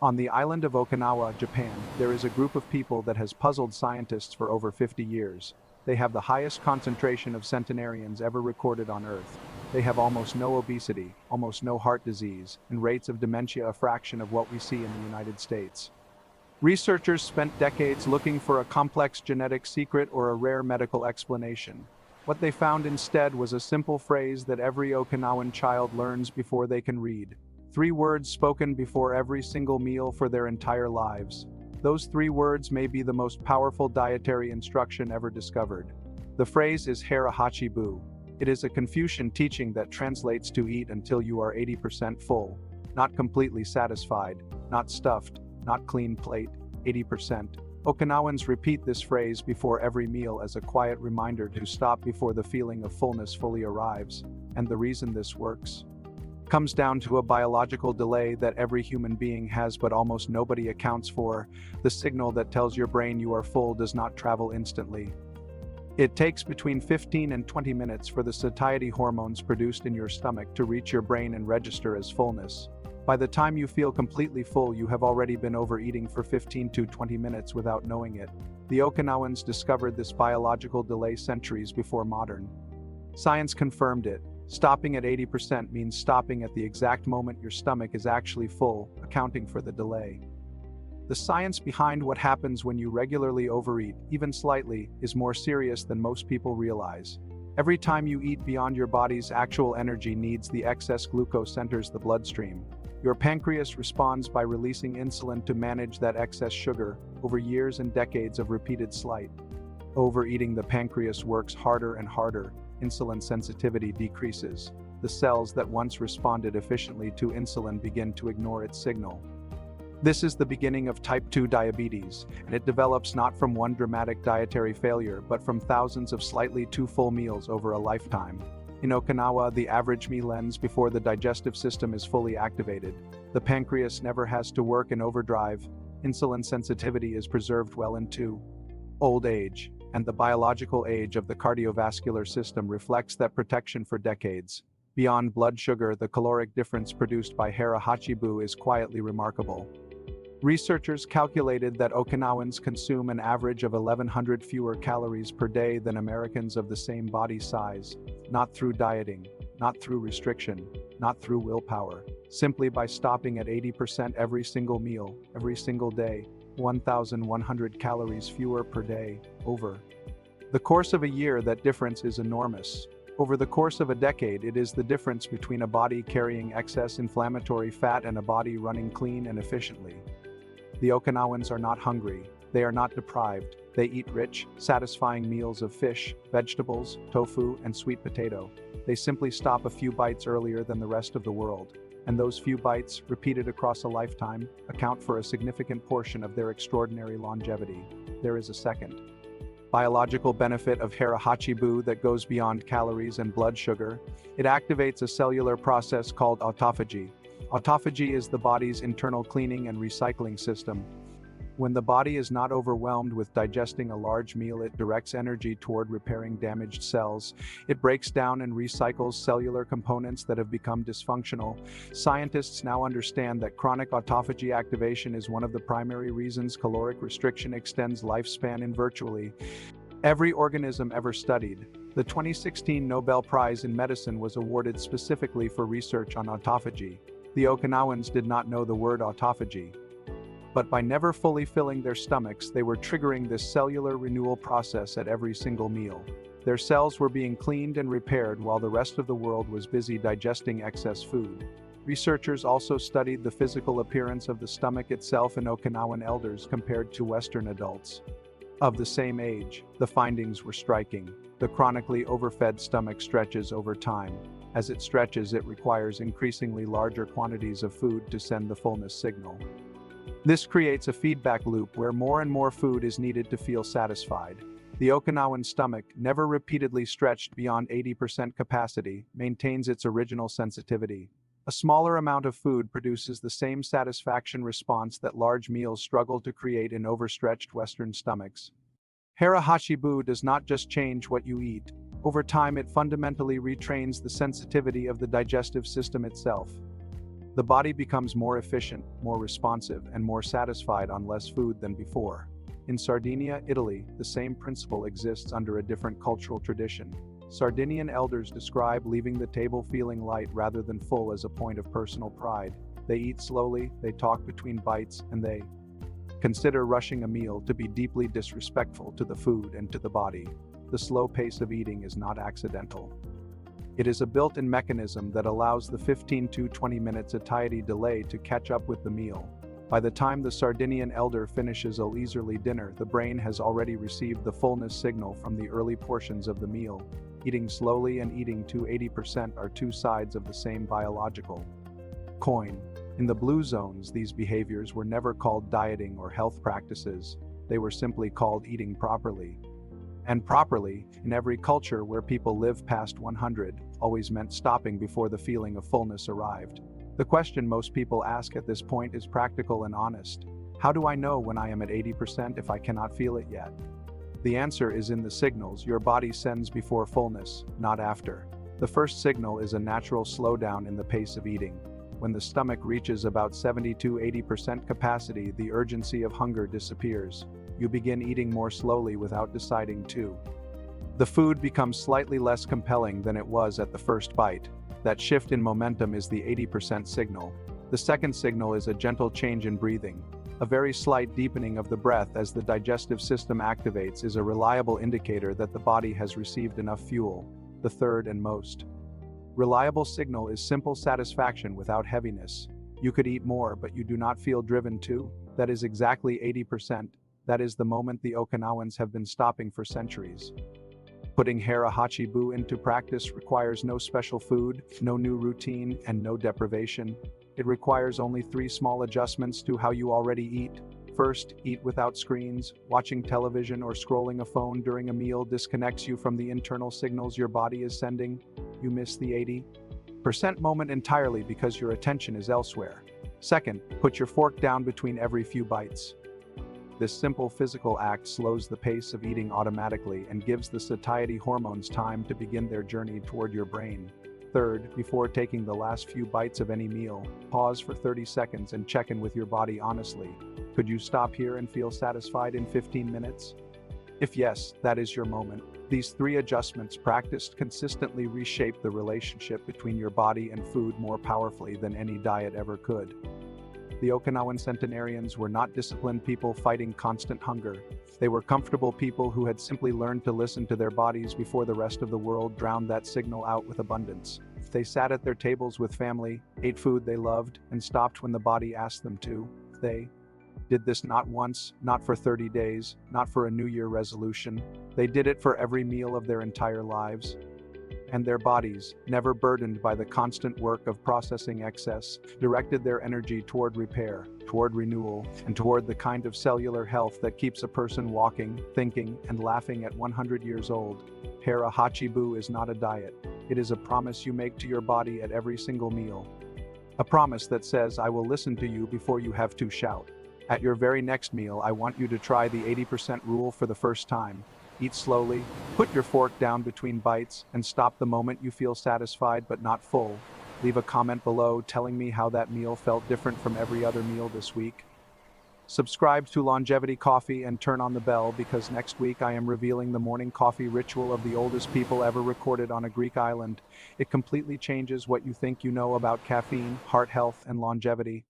On the island of Okinawa, Japan, there is a group of people that has puzzled scientists for over 50 years. They have the highest concentration of centenarians ever recorded on Earth. They have almost no obesity, almost no heart disease, and rates of dementia a fraction of what we see in the United States. Researchers spent decades looking for a complex genetic secret or a rare medical explanation. What they found instead was a simple phrase that every Okinawan child learns before they can read. 3 words spoken before every single meal for their entire lives. Those 3 words may be the most powerful dietary instruction ever discovered. The phrase is Hara hachi. It is a Confucian teaching that translates to eat until you are 80% full, not completely satisfied, not stuffed, not clean plate, 80%. Okinawans repeat this phrase before every meal as a quiet reminder to stop before the feeling of fullness fully arrives. And the reason this works comes down to a biological delay that every human being has but almost nobody accounts for. The signal that tells your brain you are full does not travel instantly. It takes between 15 and 20 minutes for the satiety hormones produced in your stomach to reach your brain and register as fullness. By the time you feel completely full, you have already been overeating for 15 to 20 minutes without knowing it. The Okinawans discovered this biological delay centuries before modern science confirmed it. Stopping at 80% means stopping at the exact moment your stomach is actually full, accounting for the delay. The science behind what happens when you regularly overeat, even slightly, is more serious than most people realize. Every time you eat beyond your body's actual energy needs, the excess glucose enters the bloodstream. Your pancreas responds by releasing insulin to manage that excess sugar. Over years and decades of repeated slight overeating, the pancreas works harder and harder. Insulin sensitivity decreases. The cells that once responded efficiently to insulin begin to ignore its signal. This is the beginning of type 2 diabetes, and it develops not from one dramatic dietary failure, but from thousands of slightly too full meals over a lifetime. In Okinawa, the average meal ends before the digestive system is fully activated. The pancreas never has to work in overdrive. Insulin sensitivity is preserved well into old age, and the biological age of the cardiovascular system reflects that protection for decades. Beyond blood sugar, the caloric difference produced by Hara hachi is quietly remarkable. Researchers calculated that Okinawans consume an average of 1,100 fewer calories per day than Americans of the same body size, not through dieting, not through restriction, not through willpower, simply by stopping at 80% every single meal, every single day, 1,100 calories fewer per day, over the course of a year. That difference is enormous. Over the course of a decade, it is the difference between a body carrying excess inflammatory fat and a body running clean and efficiently. The Okinawans are not hungry. They are not deprived. They eat rich, satisfying meals of fish, vegetables, tofu, and sweet potato. They simply stop a few bites earlier than the rest of the world. And those few bites, repeated across a lifetime, account for a significant portion of their extraordinary longevity. There is a second biological benefit of Hara hachi that goes beyond calories and blood sugar. It activates a cellular process called autophagy. Autophagy is the body's internal cleaning and recycling system. When the body is not overwhelmed with digesting a large meal, it directs energy toward repairing damaged cells. It breaks down and recycles cellular components that have become dysfunctional. Scientists now understand that chronic autophagy activation is one of the primary reasons caloric restriction extends lifespan in virtually every organism ever studied. The 2016 Nobel Prize in Medicine was awarded specifically for research on autophagy. The Okinawans did not know the word autophagy, but by never fully filling their stomachs, they were triggering this cellular renewal process at every single meal. Their cells were being cleaned and repaired while the rest of the world was busy digesting excess food. Researchers also studied the physical appearance of the stomach itself in Okinawan elders compared to Western adults of the same age. The findings were striking. The chronically overfed stomach stretches over time. As it stretches, it requires increasingly larger quantities of food to send the fullness signal. This creates a feedback loop where more and more food is needed to feel satisfied. The Okinawan stomach, never repeatedly stretched beyond 80% capacity, maintains its original sensitivity. A smaller amount of food produces the same satisfaction response that large meals struggle to create in overstretched Western stomachs. Hara hachi does not just change what you eat. Over time, it fundamentally retrains the sensitivity of the digestive system itself. The body becomes more efficient, more responsive, and more satisfied on less food than before. In Sardinia, Italy, the same principle exists under a different cultural tradition. Sardinian elders describe leaving the table feeling light rather than full as a point of personal pride. They eat slowly, they talk between bites, and they consider rushing a meal to be deeply disrespectful to the food and to the body. The slow pace of eating is not accidental. It is a built-in mechanism that allows the 15 to 20 minute satiety delay to catch up with the meal. By the time the Sardinian elder finishes a leisurely dinner, the brain has already received the fullness signal from the early portions of the meal. Eating slowly and eating to 80% are two sides of the same biological coin. In the blue zones, these behaviors were never called dieting or health practices. They were simply called eating properly. And properly, in every culture where people live past 100, always meant stopping before the feeling of fullness arrived. The question most people ask at this point is practical and honest. How do I know when I am at 80% if I cannot feel it yet? The answer is in the signals your body sends before fullness, not after. The first signal is a natural slowdown in the pace of eating. When the stomach reaches about 70 to 80% capacity, the urgency of hunger disappears. You begin eating more slowly without deciding to. The food becomes slightly less compelling than it was at the first bite. That shift in momentum is the 80% signal. The second signal is a gentle change in breathing. A very slight deepening of the breath as the digestive system activates is a reliable indicator that the body has received enough fuel. The third and most reliable signal is simple satisfaction without heaviness. You could eat more, but you do not feel driven to. That is exactly 80%. That is the moment the Okinawans have been stopping for centuries. Putting Hara hachi into practice requires no special food, no new routine, and no deprivation. It requires only 3 small adjustments to how you already eat. First, eat without screens. Watching television or scrolling a phone during a meal disconnects you from the internal signals your body is sending. You miss the 80% moment entirely because your attention is elsewhere. Second, put your fork down between every few bites. This simple physical act slows the pace of eating automatically and gives the satiety hormones time to begin their journey toward your brain. Third, before taking the last few bites of any meal, pause for 30 seconds and check in with your body honestly. Could you stop here and feel satisfied in 15 minutes? If yes, that is your moment. These 3 adjustments practiced consistently reshape the relationship between your body and food more powerfully than any diet ever could. The Okinawan centenarians were not disciplined people fighting constant hunger. They were comfortable people who had simply learned to listen to their bodies before the rest of the world drowned that signal out with abundance. They sat at their tables with family, ate food they loved, and stopped when the body asked them to. They did this not once, not for 30 days, not for a New Year resolution. They did it for every meal of their entire lives. And their bodies, never burdened by the constant work of processing excess, directed their energy toward repair, toward renewal, and toward the kind of cellular health that keeps a person walking, thinking, and laughing at 100 years old. Hara hachi is not a diet. It is a promise you make to your body at every single meal. A promise that says, I will listen to you before you have to shout. At your very next meal, I want you to try the 80% rule for the first time. Eat slowly, put your fork down between bites, and stop the moment you feel satisfied but not full. Leave a comment below telling me how that meal felt different from every other meal this week. Subscribe to Longevity Coffee and turn on the bell because next week I am revealing the morning coffee ritual of the oldest people ever recorded on a Greek island. It completely changes what you think you know about caffeine, heart health, and longevity.